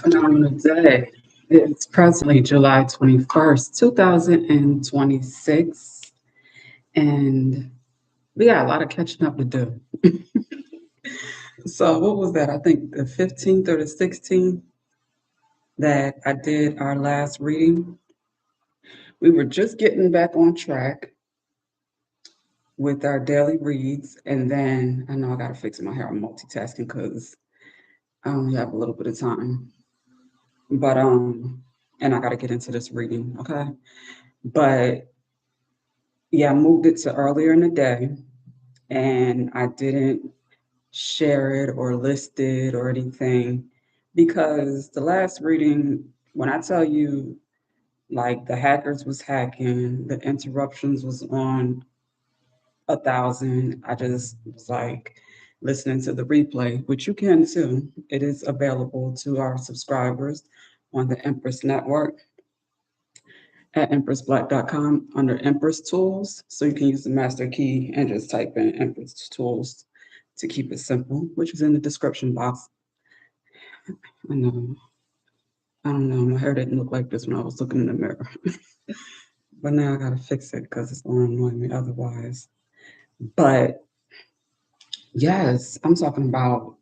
phenomenal day. It's presently July 21st, 2026, and we got a lot of catching up to do. So, what was that? I think the 15th or the 16th that I did our last reading. We were just getting back on track with our daily reads, and then I know I got to fix my hair. I'm multitasking because I only have a little bit of time. But, and I got to get into this reading, okay? But yeah, I moved it to earlier in the day and I didn't share it or list it or anything because the last reading, when I tell you like the hackers was hacking, the interruptions was on 1,000, I just was like listening to the replay, which you can too. It is available to our subscribers on the Empress Network at empressblack.com under Empress Tools. So you can use the master key and just type in Empress Tools to keep it simple, which is in the description box. I know. I don't know. My hair didn't look like this when I was looking in the mirror. But now I gotta fix it because it's gonna annoy me otherwise. But yes, I'm talking about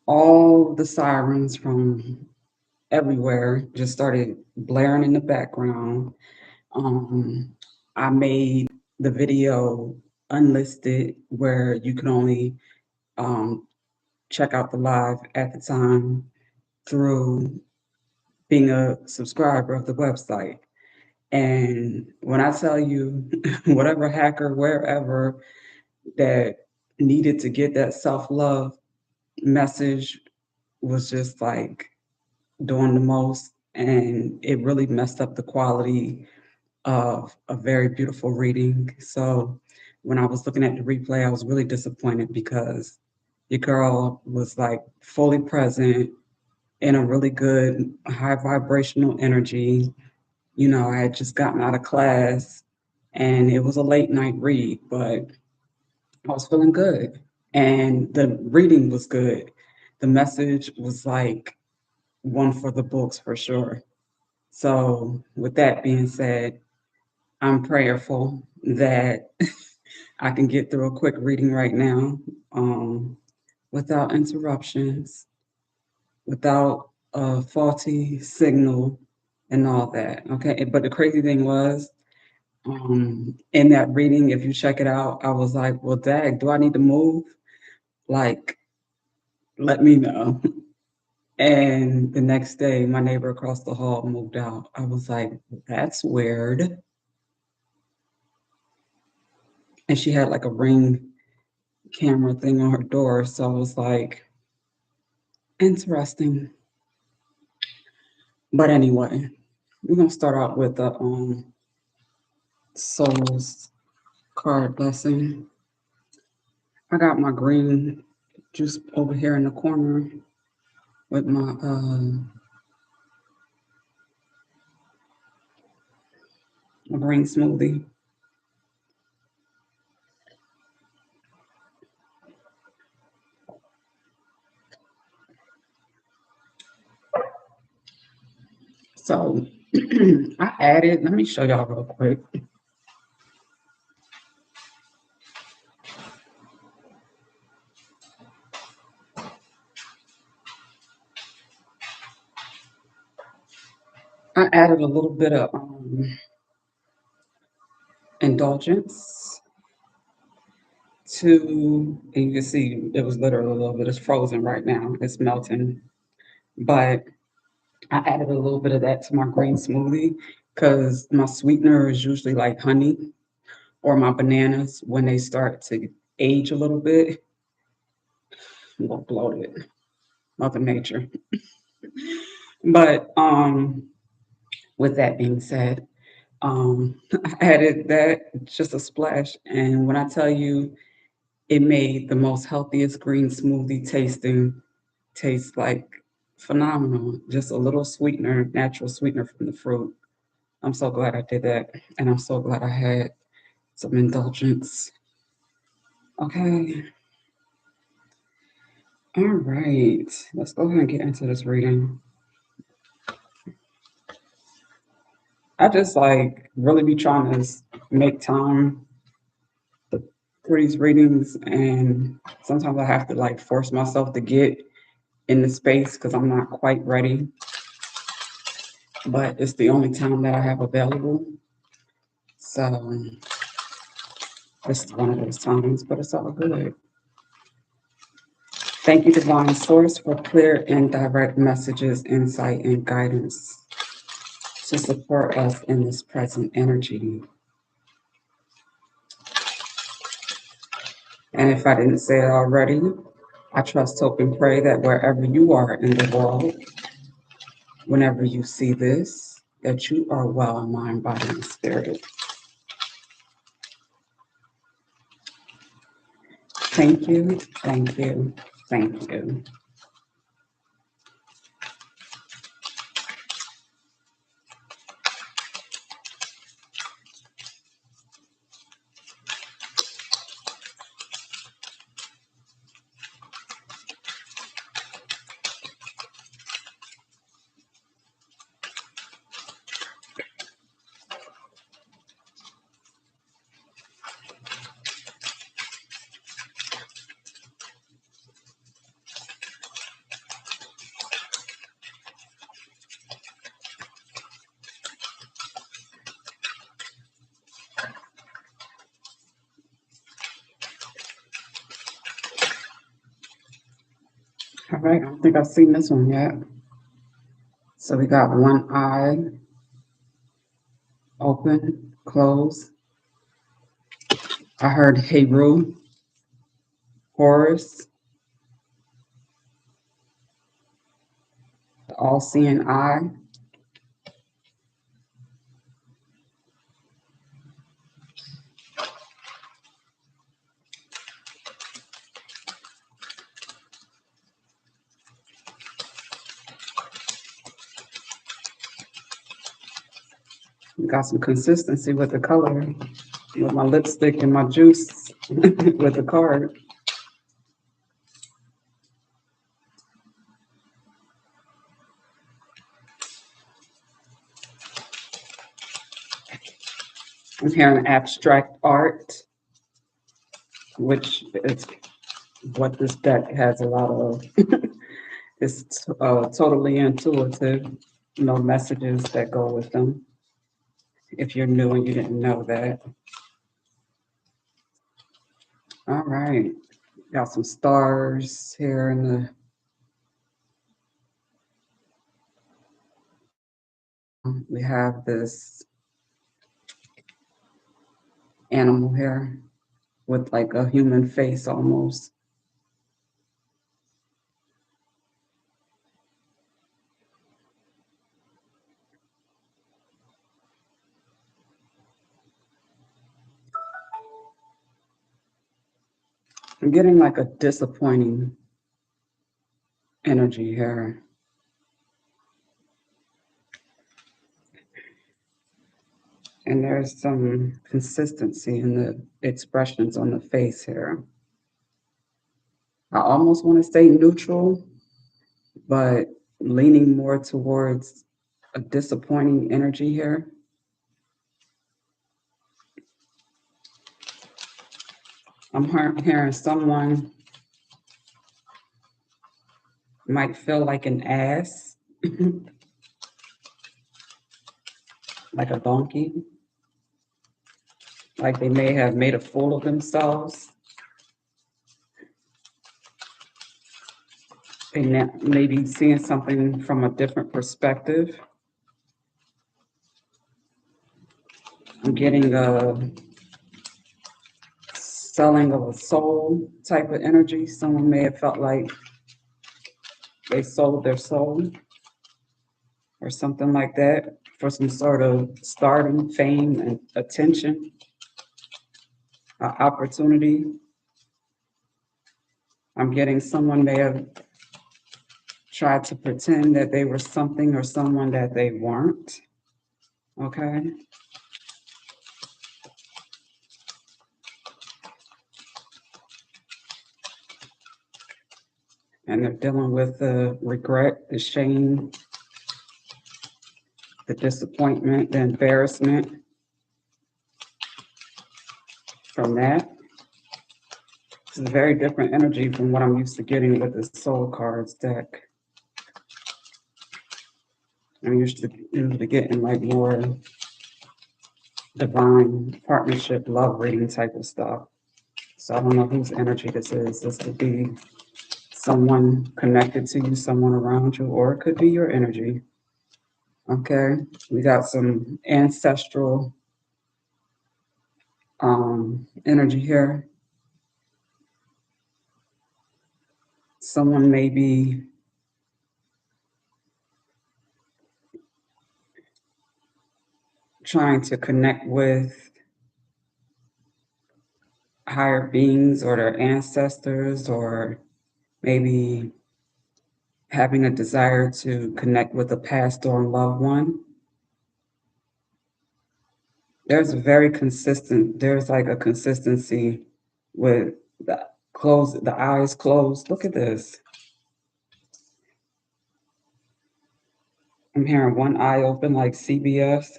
all the sirens from everywhere just started blaring in the background. Um, I made the video unlisted where you can only um, check out the live at the time through being a subscriber of the website. And when I tell you, whatever hacker, wherever that needed to get that self love message was just like doing the most. And it really messed up the quality of a very beautiful reading. So when I was looking at the replay, I was really disappointed because your girl was like fully present in a really good high vibrational energy. You know, I had just gotten out of class and it was a late night read, but I was feeling good and the reading was good. The message was like one for the books for sure. So, with that being said, I'm prayerful that I can get through a quick reading right now um, without interruptions, without a faulty signal, and all that. Okay. But the crazy thing was, in that reading, if you check it out, I was like, well, dag, do I need to move? Like, let me know. And the next day, my neighbor across the hall moved out. I was like, that's weird. And she had like a ring camera thing on her door. So I was like, interesting. But anyway, we're gonna start out with the souls card blessing. I got my green juice over here in the corner with my green smoothie. So I added, let me show y'all real quick. I added a little bit of indulgence to, and you can see it was literally a little bit, it's frozen right now, it's melting. But I added a little bit of that to my green smoothie because my sweetener is usually like honey or my bananas when they start to age a little bit. I'm gonna bloated, Mother Nature. But with that being said, I added that just a splash, and when I tell you, it made the most healthiest green smoothie taste like phenomenal. Just a little sweetener, natural sweetener from the fruit. I'm so glad I did that, and I'm so glad I had some indulgence. Okay, All right, let's go ahead and get into this reading. I just like really be trying to make time for these readings, and sometimes I have to like force myself to get in the space because I'm not quite ready, but it's the only time that I have available. So this is one of those times, but it's all good. Thank you, Divine Source, for clear and direct messages, insight, and guidance to support us in this present energy. And if I didn't say it already, I trust, hope, and pray that wherever you are in the world, whenever you see this, that you are well in mind, body, and spirit. Thank you, thank you, thank you. All right, I don't think I've seen this one yet. So we got one eye open, close. I heard Heru, Horus, the all-seeing eye. Got some consistency with the color, with my lipstick and my juice with the card. I'm hearing abstract art, which is what this deck has a lot of. It's totally intuitive, no messages that go with them. If you're new and you didn't know that. All right, got some stars here in the we have this animal here with like a human face almost. I'm getting like a disappointing energy here. And there's some consistency in the expressions on the face here. I almost want to stay neutral, but leaning more towards a disappointing energy here. I'm hearing someone might feel like an ass, like a donkey, like they may have made a fool of themselves. They may be seeing something from a different perspective. I'm getting a selling of a soul type of energy. Someone may have felt like they sold their soul or something like that for some sort of stardom, fame, and attention, opportunity. I'm getting someone may have tried to pretend that they were something or someone that they weren't. Okay. and they're dealing with the regret, the shame, the disappointment, the embarrassment from that. It's a very different energy from what I'm used to getting with the soul cards deck. I'm usually getting like more divine partnership, love reading type of stuff. So I don't know whose energy this is. This could be someone connected to you, someone around you, or it could be your energy. Okay, we got some ancestral energy here. Someone may be trying to connect with higher beings or their ancestors, or maybe having a desire to connect with a passed on loved one. There's like a consistency with the eyes closed. Look at this. I'm hearing one eye open like CBS.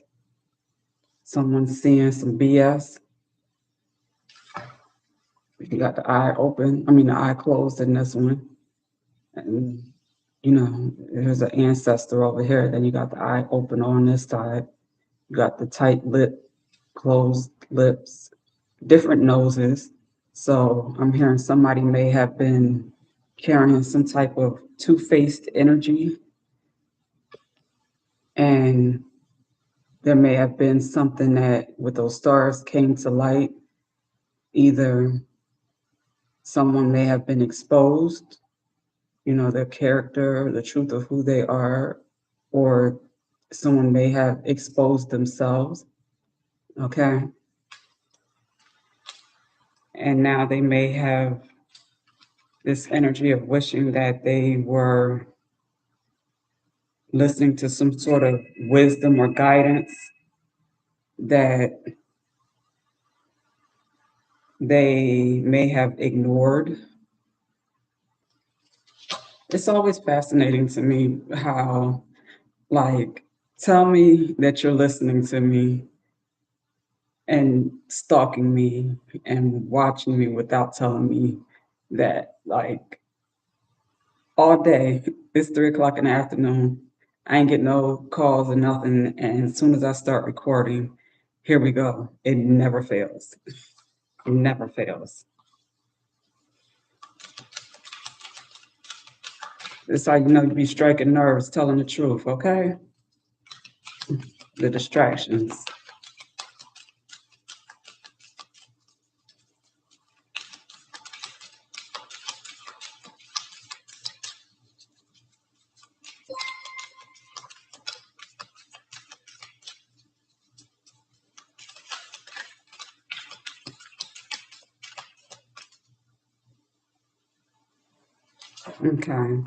Someone's seeing some BS. You got the eye open, the eye closed in this one. And, there's an ancestor over here. Then you got the eye open on this side. You got the tight lip, closed lips, different noses. So I'm hearing somebody may have been carrying some type of two-faced energy. And there may have been something that, with those stars, came to light. Either someone may have been exposed, their character, the truth of who they are, or someone may have exposed themselves, okay? And now they may have this energy of wishing that they were listening to some sort of wisdom or guidance that they may have ignored. It's always fascinating to me how, like, tell me that you're listening to me and stalking me and watching me without telling me that, like, all day, it's 3 o'clock in the afternoon. I ain't get no calls or nothing. And as soon as I start recording, here we go. It never fails. It never fails. It's how you know you be striking nerves, telling the truth, okay? The distractions. Okay.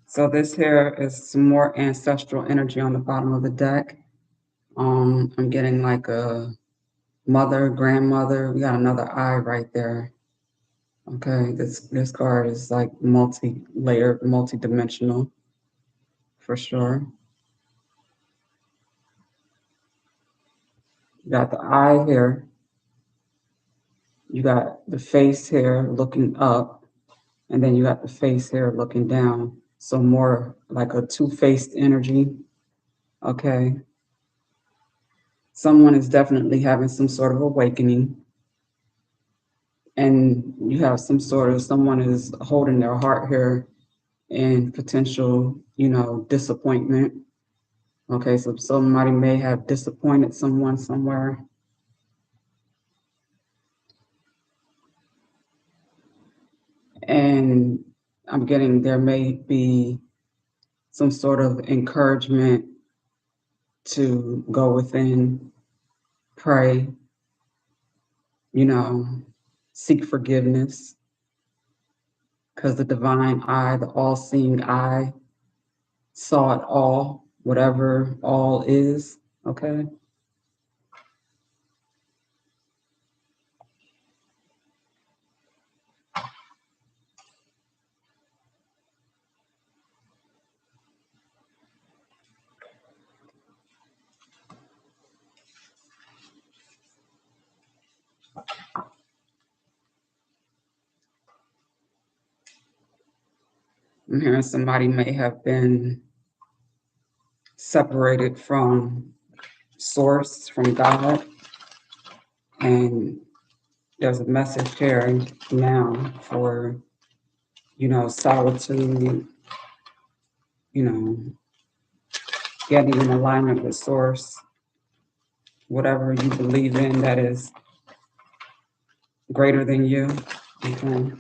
So this here is some more ancestral energy on the bottom of the deck. I'm getting like a mother, grandmother. We got another eye right there. Okay, this card is like multi-layered, multi-dimensional for sure. You got the eye here. You got the face here looking up, and then you got the face here looking down. So more like a two-faced energy. Okay. Someone is definitely having some sort of awakening. And you have someone is holding their heart here in potential, disappointment. Okay, so somebody may have disappointed someone somewhere. And I'm getting there may be some sort of encouragement to go within, pray, seek forgiveness, because the divine eye, the all-seeing eye, saw it all, whatever all is, okay? I'm hearing somebody may have been separated from source, from God, and there's a message here now for, solitude, you know, getting in alignment with source, whatever you believe in that is greater than you. Okay.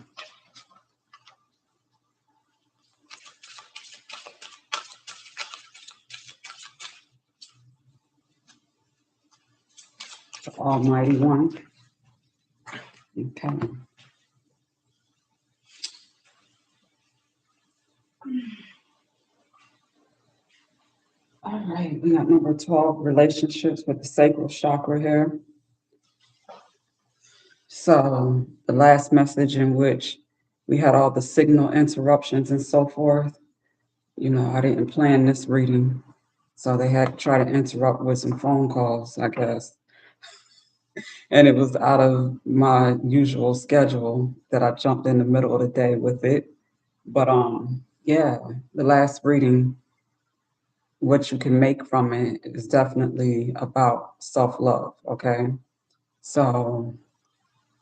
The Almighty One. Okay. All right, we got number 12, relationships with the sacral chakra here. So the last message in which we had all the signal interruptions and so forth, I didn't plan this reading. So they had to try to interrupt with some phone calls, I guess. And it was out of my usual schedule that I jumped in the middle of the day with it. But yeah, the last reading, what you can make from it is definitely about self-love, okay? So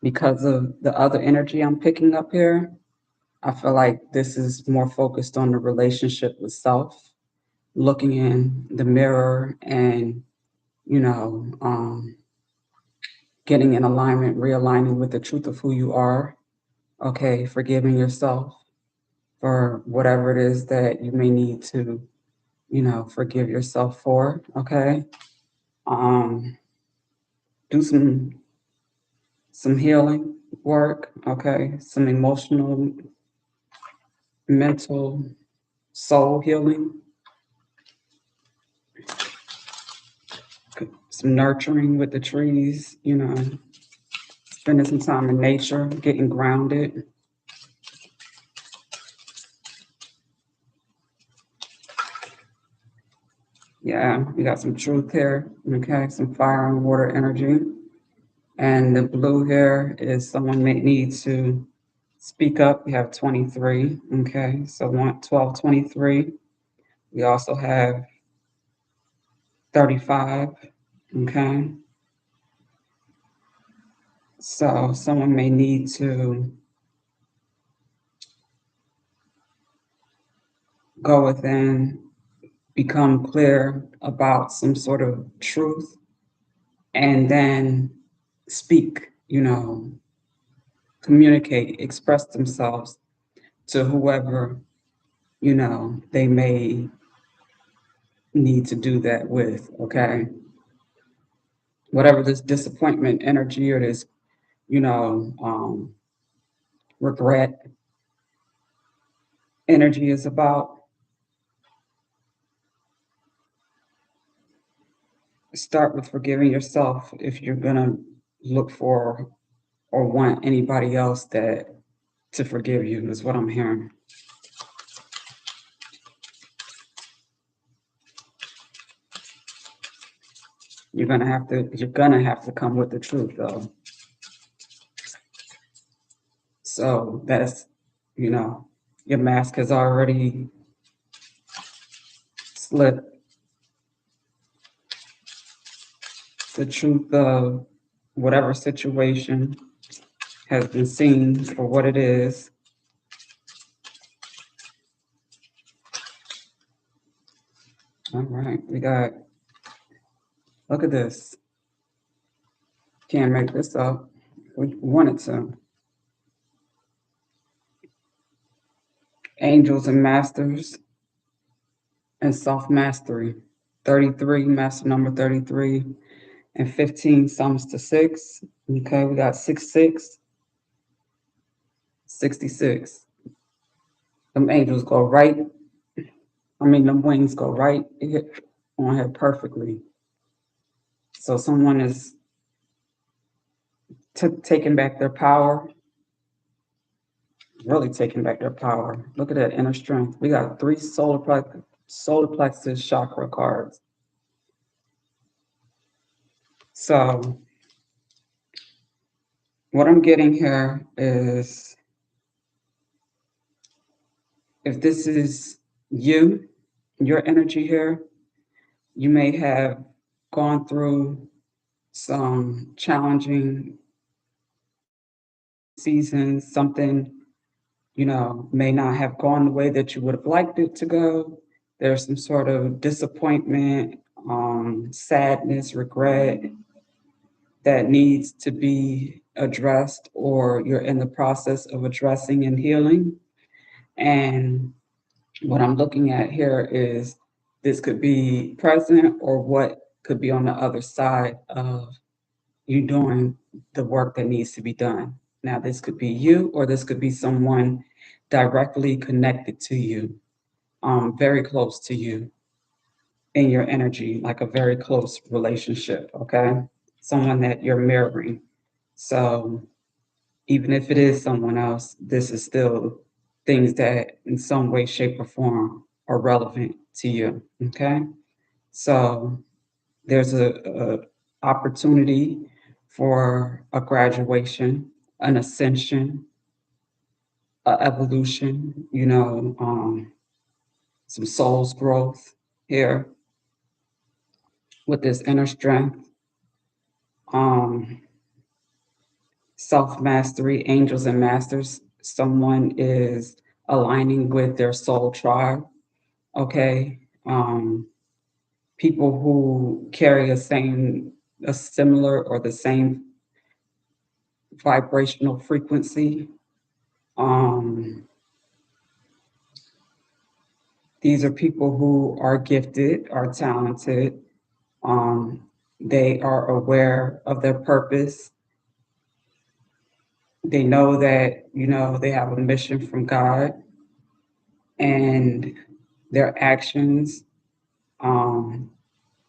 because of the other energy I'm picking up here, I feel like this is more focused on the relationship with self, looking in the mirror and, you know, um, getting in alignment, realigning with the truth of who you are. Okay, forgiving yourself for whatever it is that you may need to, forgive yourself for. Okay. Um, do some healing work, okay, some emotional, mental, soul healing, some nurturing with the trees, spending some time in nature, getting grounded. Yeah, we got some truth here, okay, some fire and water energy. And the blue here is someone may need to speak up. We have 23, okay, so 12, 23. We also have 35, okay. So someone may need to go within, become clear about some sort of truth, and then speak, communicate, express themselves to whoever, they may need to do that with, okay? Whatever this disappointment energy or this, regret energy is about, start with forgiving yourself if you're gonna look for or want anybody else to forgive you, is what I'm hearing. You're gonna have to come with the truth though. So that's, your mask has already slipped. The truth of whatever situation has been seen for what it is. All right, look at this. Can't make this up. We wanted to. Angels and masters and self-mastery. 33, master number 33, and 15 sums to 6. Okay, we got 6, 66. Them angels go right, them wings go right on here perfectly. So someone is taking back their power, really taking back their power. Look at that inner strength. We got 3 solar plexus chakra cards. So what I'm getting here is if this is you, your energy here, you may have gone through some challenging seasons, something, may not have gone the way that you would have liked it to go. There's some sort of disappointment, sadness, regret that needs to be addressed, or you're in the process of addressing and healing. And what I'm looking at here is this could be present or what could be on the other side of you doing the work that needs to be done. Now, this could be you, or this could be someone directly connected to you, very close to you in your energy, like a very close relationship, okay? Someone that you're mirroring. So, even if it is someone else, this is still things that in some way, shape, or form are relevant to you, okay? So, there's a opportunity for a graduation, an ascension, a evolution, some soul's growth here with this inner strength, um, self mastery, angels and masters. Someone is aligning with their soul tribe. Okay, people who carry a similar or the same vibrational frequency. Um, these are people who are gifted, are talented. Um, they are aware of their purpose. They know that, they have a mission from God, and their actions, um,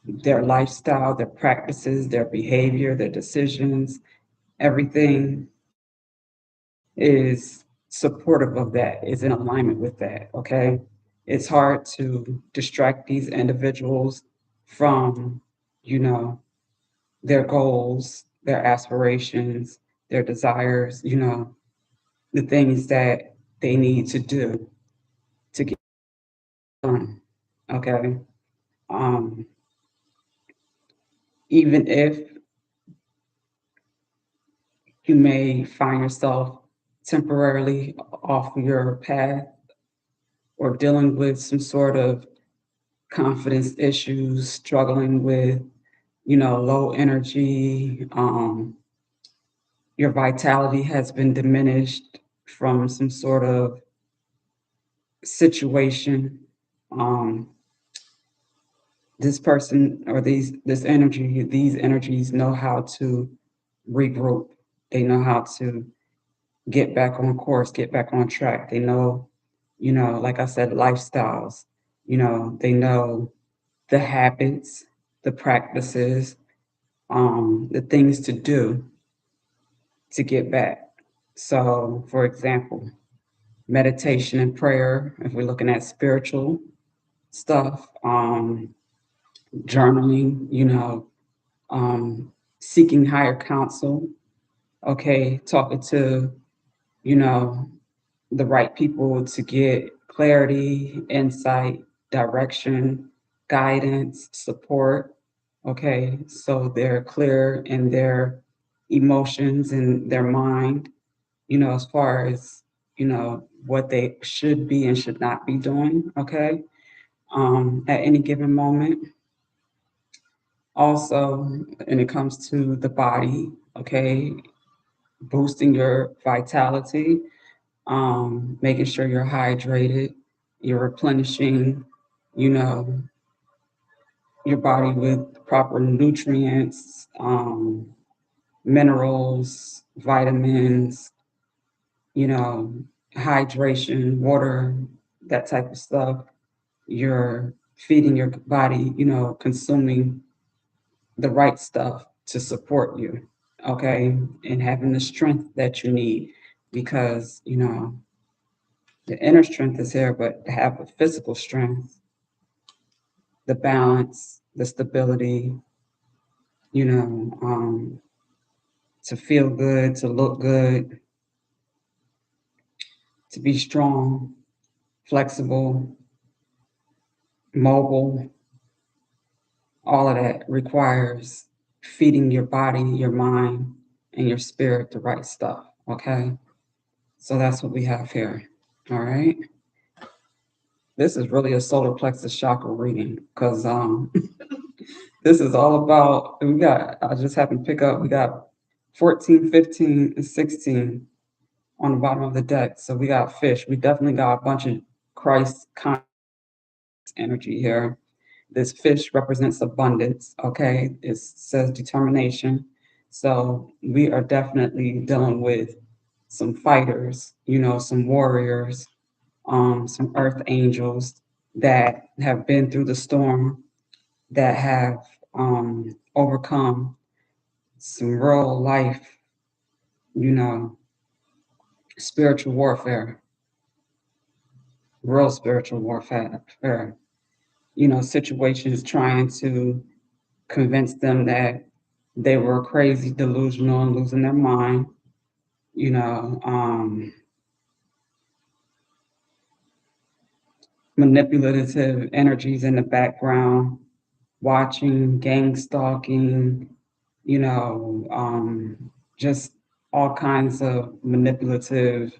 their lifestyle, their practices, their behavior, their decisions, everything is supportive of that, is in alignment with that. Okay. It's hard to distract these individuals from, you know, their goals, their aspirations, their desires, the things that they need to do to get done. Okay. Um, even if you may find yourself temporarily off your path or dealing with some sort of confidence issues, struggling with, low energy, your vitality has been diminished from some sort of situation. Um, this person or these energies know how to regroup. They know how to get back on course, get back on track. They know, like I said, lifestyles. They know the habits, the practices, the things to do to get back. So, for example, meditation and prayer, if we're looking at spiritual stuff, journaling, seeking higher counsel, okay, talking to, you know, the right people to get clarity, insight, direction, guidance, support. Okay, so they're clear in their emotions and their mind, as far as, what they should be and should not be doing. Okay, at any given moment. Also, when it comes to the body, okay, boosting your vitality, making sure you're hydrated, you're replenishing, you know, your body with proper nutrients, minerals, vitamins, you know, hydration, water, that type of stuff. You're feeding your body, consuming the right stuff to support you, okay, and having the strength that you need because, the inner strength is here, but to have the physical strength, the balance, the stability, you know, um, to feel good, to look good, to be strong flexible, mobile. All of that requires feeding your body, your mind, and your spirit the right stuff. Okay. So that's what we have here. All right. This is really a solar plexus chakra reading because this is all about, I just happened to pick up, we got 14, 15, and 16 on the bottom of the deck. So we got fish. We definitely got a bunch of Christ conscious energy here. This fish represents abundance, okay? It says determination. So we are definitely dealing with some fighters, some warriors, some earth angels that have been through the storm, that have overcome some real life, you know, spiritual warfare, real spiritual warfare, situations trying to convince them that they were crazy, delusional, and losing their mind, you know, um, manipulative energies in the background, watching, gang stalking, just all kinds of manipulative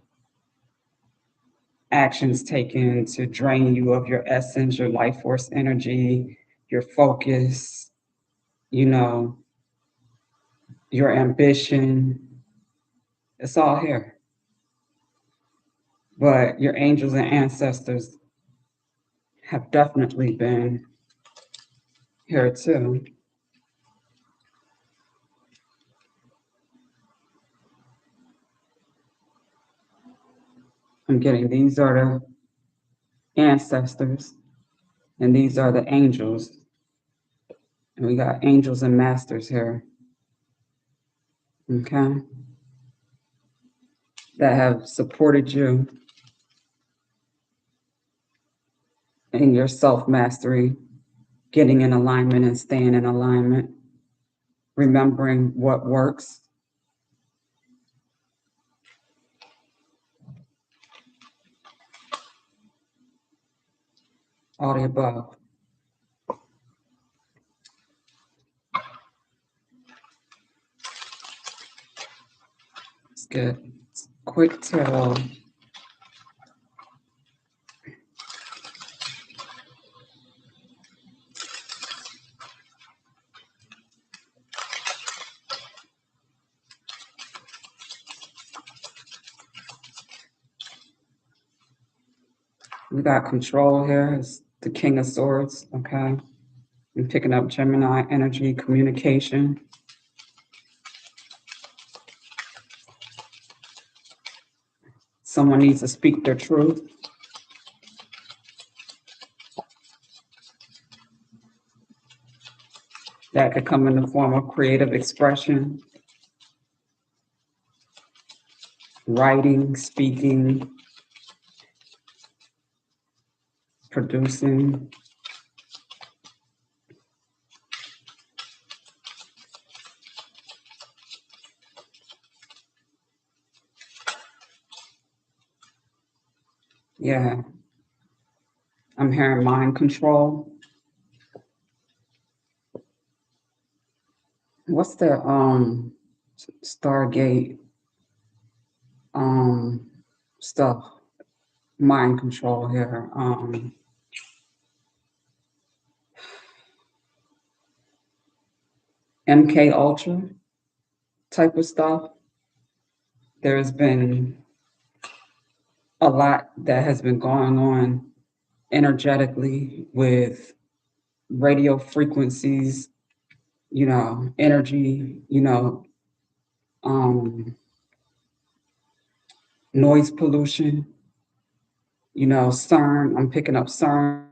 actions taken to drain you of your essence, your life force energy, your focus, you know, your ambition. It's all here. But your angels and ancestors have definitely been here too. I'm getting these are the ancestors and these are the angels. And we got angels and masters here. Okay. That have supported you in your self mastery, getting in alignment and staying in alignment, remembering what works. All the above. It's good. Quick tarot. We got control here. It's the King of Swords. Okay. I'm picking up Gemini energy, communication. Someone needs to speak their truth. That could come in the form of creative expression, writing, speaking, producing. Yeah. I'm hearing mind control. What's the Stargate stuff? Mind control here. MK Ultra type of stuff. There's been a lot that has been going on energetically with radio frequencies, energy, um, noise pollution, CERN. I'm picking up CERN,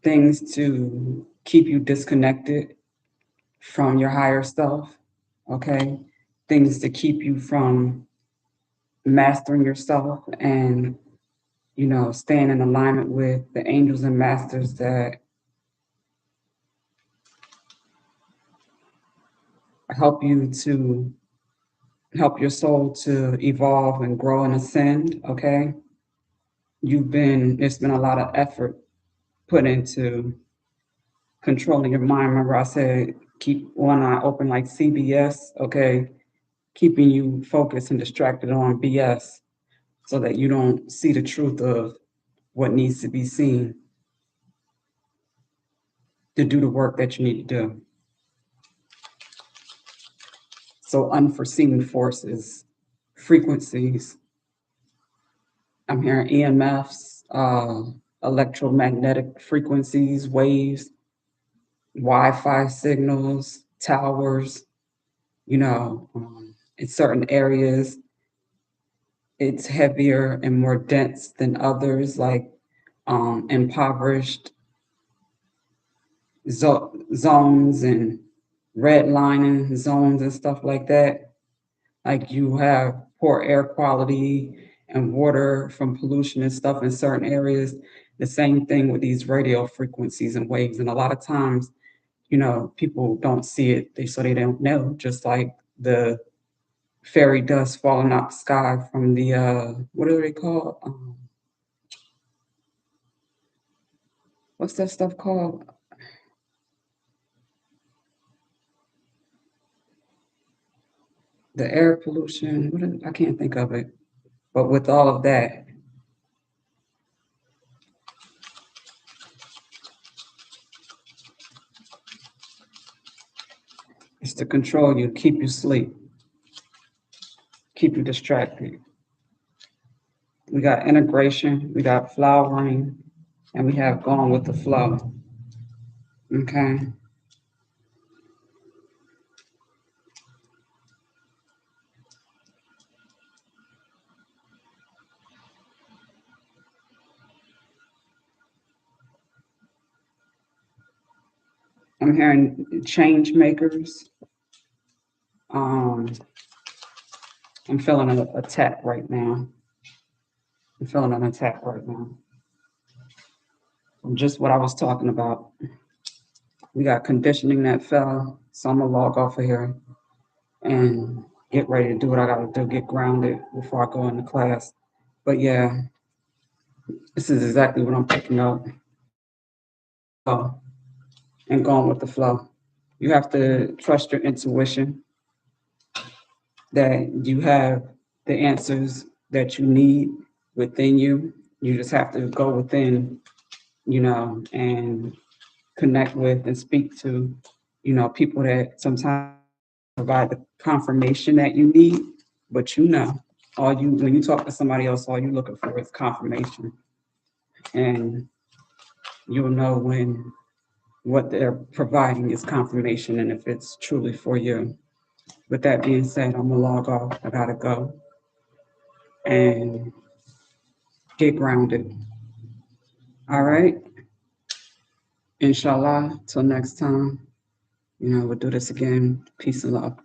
things to keep you disconnected from your higher self, okay? Things to keep you from mastering yourself and, staying in alignment with the angels and masters that help you to help your soul to evolve and grow and ascend, okay? it's been a lot of effort put into controlling your mind. Remember, I said keep one eye open like CBS, okay? Keeping you focused and distracted on BS so that you don't see the truth of what needs to be seen to do the work that you need to do. So, unforeseen forces, frequencies, I'm hearing EMFs, electromagnetic frequencies, waves, Wi-Fi signals, towers, in certain areas, it's heavier and more dense than others, like impoverished zones and redlining zones and stuff like that. Like you have poor air quality and water from pollution and stuff in certain areas. The same thing with these radio frequencies and waves. And a lot of times, people don't see it, so they don't know. Just like the fairy dust falling out the sky from the what are they called? What's that stuff called? The air pollution. I can't think of it. But with all of that, it's to control you, keep you asleep, keep you distracted. We got integration, we got flowering, and we have going with the flow. Okay. I'm hearing change makers. Um, I'm feeling an attack right now. I'm feeling an attack right now. From just what I was talking about. We got conditioning that fell. So I'm gonna log off of here and get ready to do what I gotta do, get grounded before I go into class. But yeah, this is exactly what I'm picking up. Oh, and going with the flow. You have to trust your intuition that you have the answers that you need within you. You just have to go within, and connect with and speak to, people that sometimes provide the confirmation that you need, but when you talk to somebody else, all you're looking for is confirmation. And you'll know when what they're providing is confirmation and if it's truly for you. With that being said, I'm gonna log off. I gotta go and get grounded. All right. Inshallah. Till next time. We'll do this again. Peace and love.